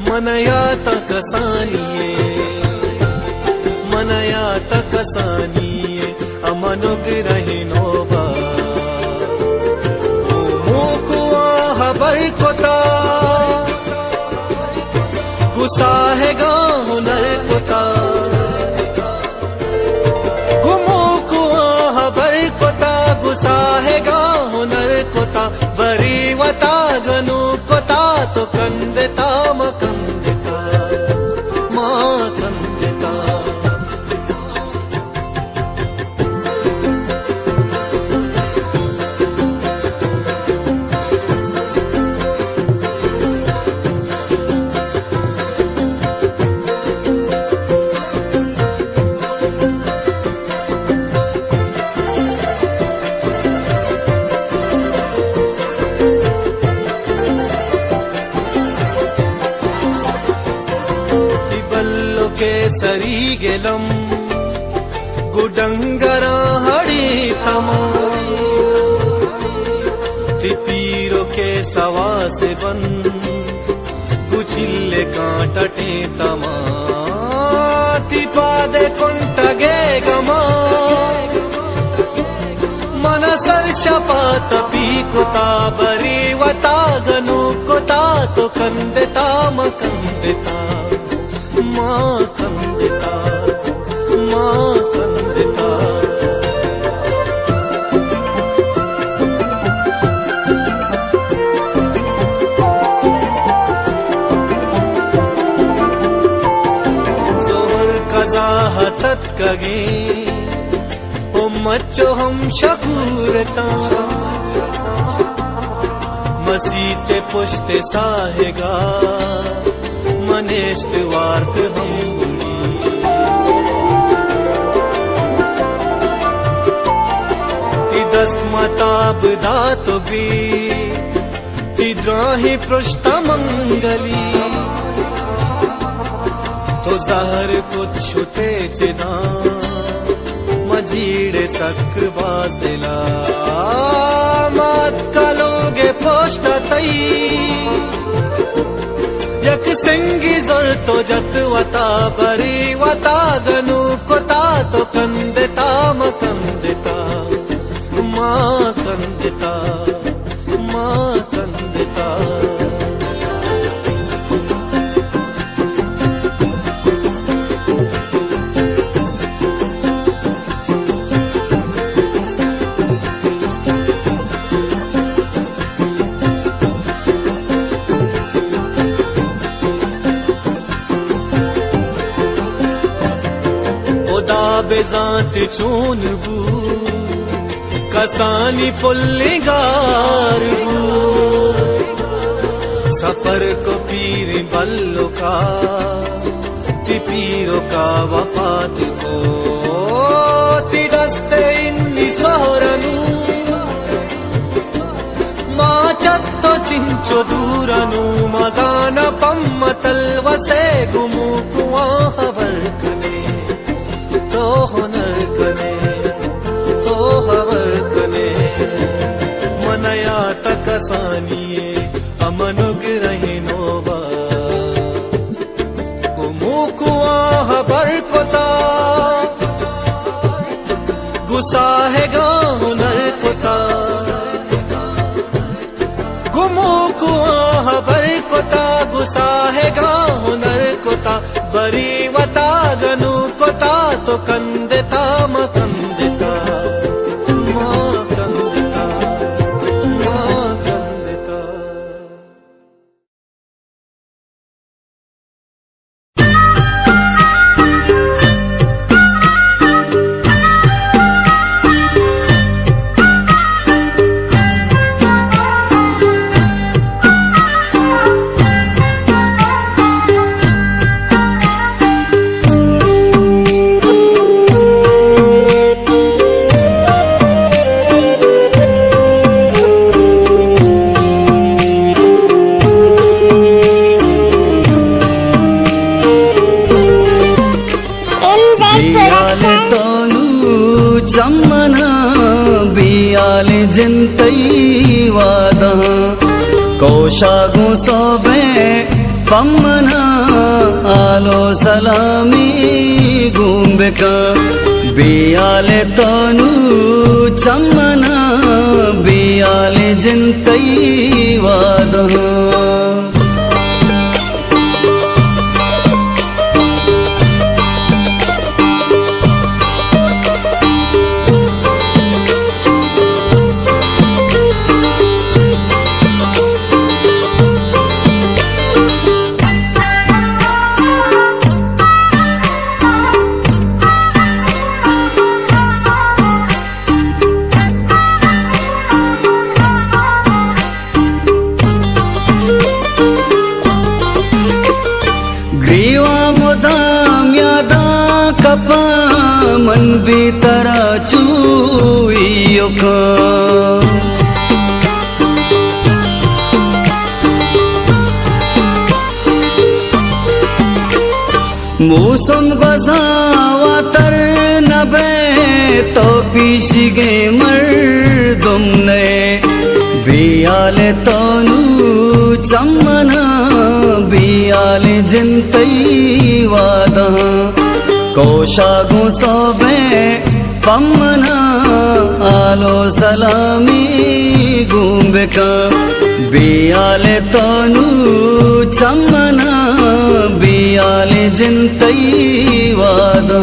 मनया तकसानिये अमनुग्रहिनोबा मुकुआ हबर कोता गुस्सा है हुनर कोता गुमुकुआ हबर कोता गुस्सा है हुनर कोता बरी वता गनु कोता तो कंदता मकंदता माँ कंदता सरी गेलम गुडंगरा हड़ी तमा तिपीरो के सवा से बन कुचिल्ले कांटटे तमा तिपादे कुंटगे गमा मनसर शपात पी कुता बरी वता गनु कुता तो कंदता मकंदता माँ कंदता माँ कंदता जोहर कज़ाहतत कगे ओ मच्चो हम शकूरता मसीते पुश्ते साहेगा मनेष्ट वार्त हम ती दस्त मताब दातो भी ती द्राही पृष्ठ मंगली तो जहर कुछ छुते चिना मजीड़े सक बाज दिला मात कलोगे पोष्ट तई यक सिंगी जोर तो जत वता बरी वता गनु कोता तो कंदता मकंदता माँ कंदता माँ कंदता बेजात चून बू कसानी पुल्लिगार बू सफर को पीर बल्लो का ती पीरो का वफात को ती दस्ते इन्नी सोहरनु माँ चत्तो चिंचो दूरनु मजाना पम्मतल वसे गुमु कुआ हबर कने तो हुनर कने तो हवर कने मनया तकसानिये अमनुग्रहिनोबा गुमुकुआ हबर कोता गुस्सा है हुनर कोता गुमुकुआ हबर कोता गुस्सा है हुनर कोता बरी वता गनु कोता तो कंदता मकंदता माँ कंदता माँ कंदता जिंतई वादा कोशागु सोबे पम्मना आलो सलामी गुम्बेका बियाले तनु चम्मना बियाले जिंतै वादा मन बितरा चुइयो का मौसम गजावा तर नबे तो पीछे मर्दम ने बियाले तनु चम्मना बियाले जिंतै वादा कोशागु सोबे पम्मना आलो सलामी गुम्बेका बियाले तनु चम्मना बियाले जिंतै वादा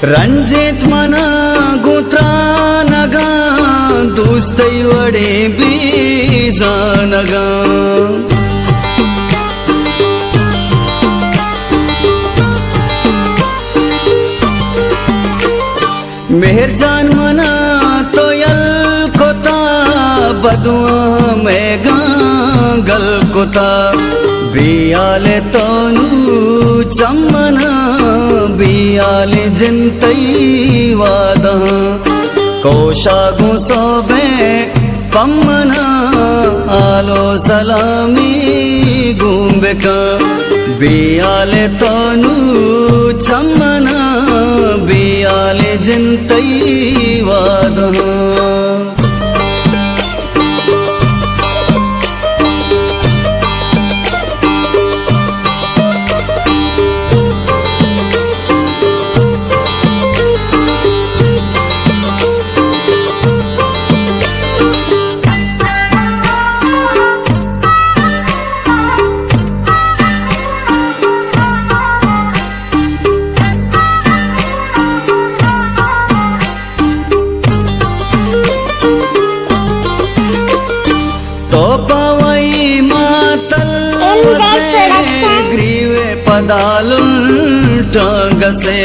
रंजित मना गुत्रा नगा दोस्तै वडे बीजा नगा मेहरजान मना तो यल कोता बदुआ मेगा गल कोता बियाले तनु चम्मना बियाले जिंतै वादा कोशागु सोबे पम्मना आलो सलामी गुम्बेका बियाले तनु चम्मना बियाले जिंतै वादा पदालुंटगसे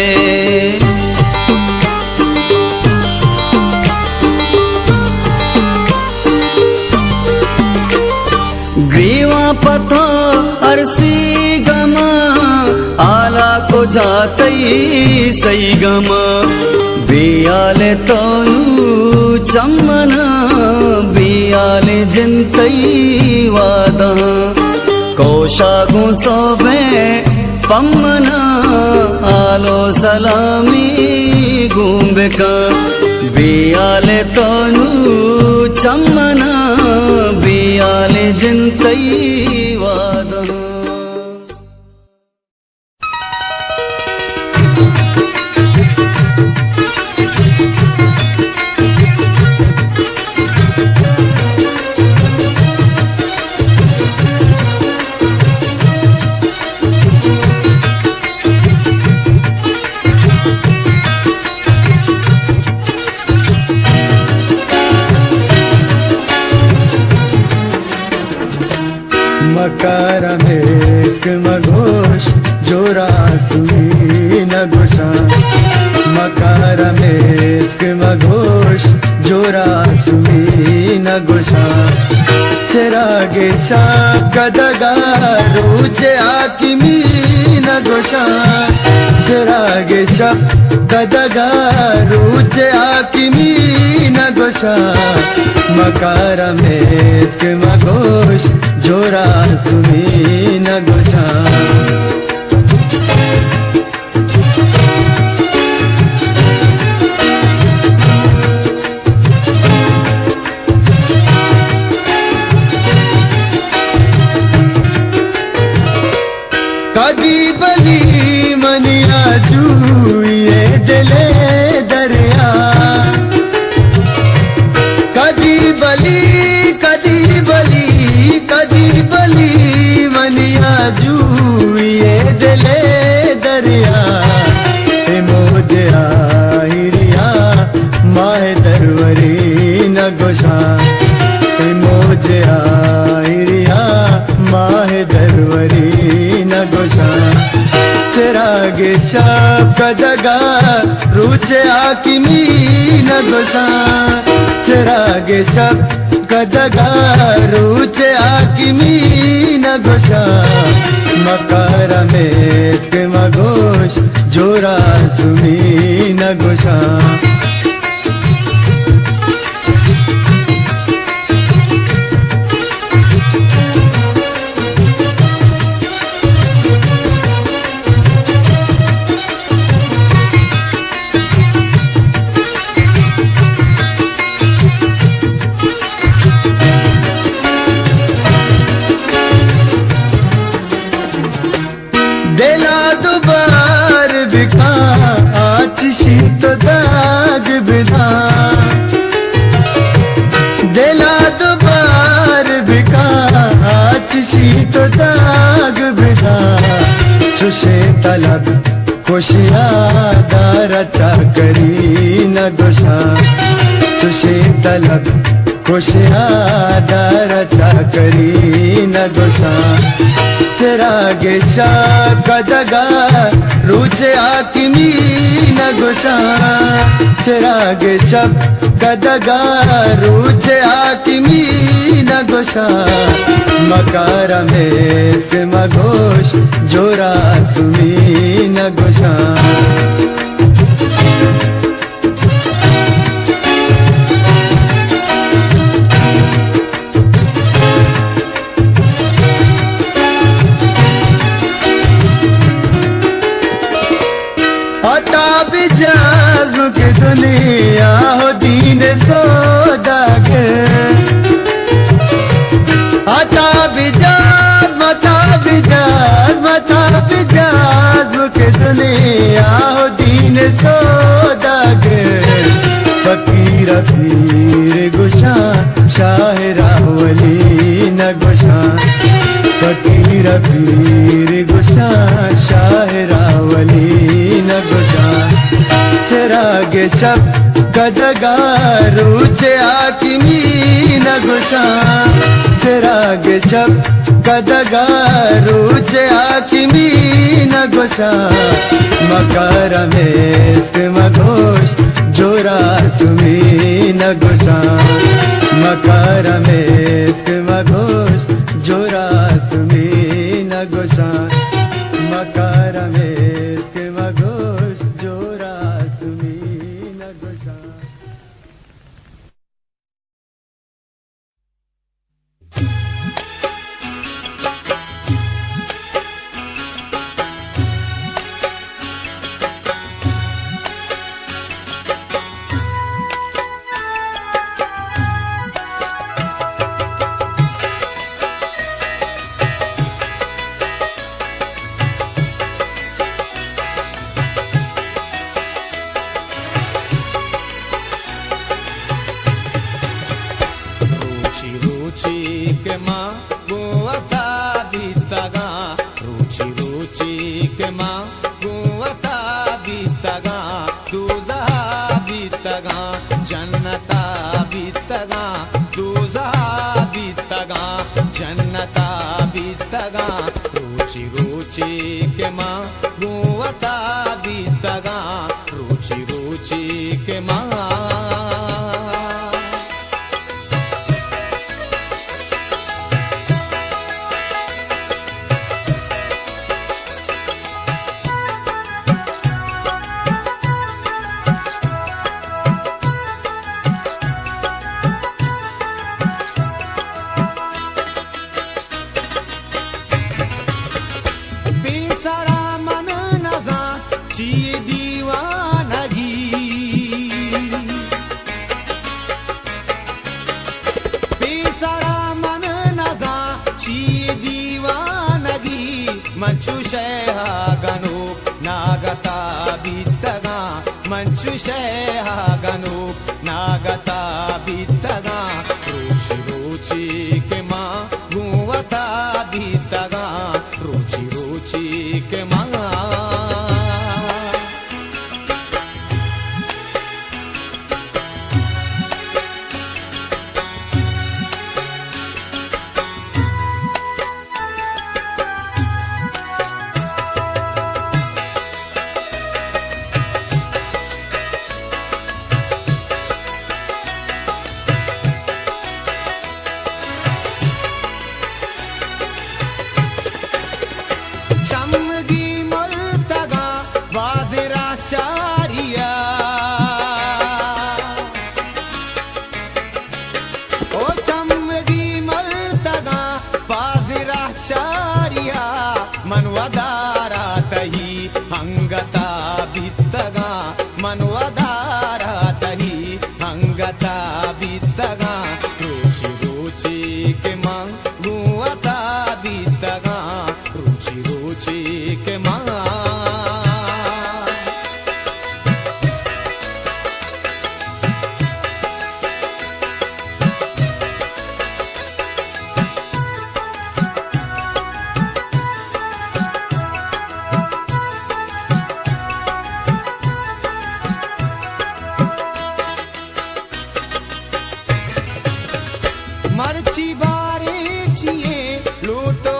ग्रीवा पथो अरसी गमा आला को जातै सही गमा बियाले तनु चम्मना बियाले जिंतै वादा कोशागु सोबे पम्मना आलो सलामी गुम्बेका बियाले तनु चम्मना बियाले जिंतै वादा मकर मेस्क मघोष जोरा सुई न घुसा मकर मेस्क मघोष जोरा सुई न घुसा चिरागे शाकदगा रुचे आकिमी न गोशा चिरागे शाकदगा रुचे आकिमी न गोशा मकारा मेस्क मगोश जोरा सुमी न गोशा कदी बली मनिया जुए दिले दरिया कदी बली कदी बली कदी बली मनिया जुए दिले दरिया मोजे आहिरिया माहे दरवरी न गोशा मोजे आहिरिया माहे दरवरी न गोशा चिरागे शाकदगा रुचे आकिमी न गोशा चिरागे शाकदगा रुचे आकिमी न गोशा मकारा मेस्क मगोश जोरा सुमी न गोशा देला दुबार बिखा आज शीत दाग बिधा देला दुबार बिखा आज शीत दाग बिधा छुशे तलब खुशिया दारा चाकरी न गोशा छुशे तलब खुशिया दारा चाकरी न गोशा चिरागे शाकदगा रुचे आकिमी न गोशा चिरागे शाकदगा रुचे आकिमी न गोशा मकारा मेस्क मगोश जोरा सुमी न गोशा जाज़्म के दुनिया हो दीन सौदागर आता बिजाज मता बिजाज मता बिजाज़्म के दुनिया हो दीन सौदागर फकीर पीर गुशा शाहिरा वली न गुशा फकीर पीर गुशा शाहिरा वली न गुशा चिरागे शाकदगा रुचे आकिमी न गोशा चिरागे शाकदगा रुचे आकिमी न गोशा मकारा मेस्क मगोश जोरा सुमी न गोशा मकारा मेस्क मगोश जोरा सुमी न गोशा मकारा मेस्क मगोश जोरा सुमी न गोशा विषय हागनु नागता बीतगा रुचि रुचि के माँ गुवता बीतगा रुचि रुचि के माँ हंगता बीतगा मनवदारा तही हंगता बीतगा रुचि रुचि के माँ गुवता बीतगा रुचि रुचि के माँ मर्ची बारे छिए लूटो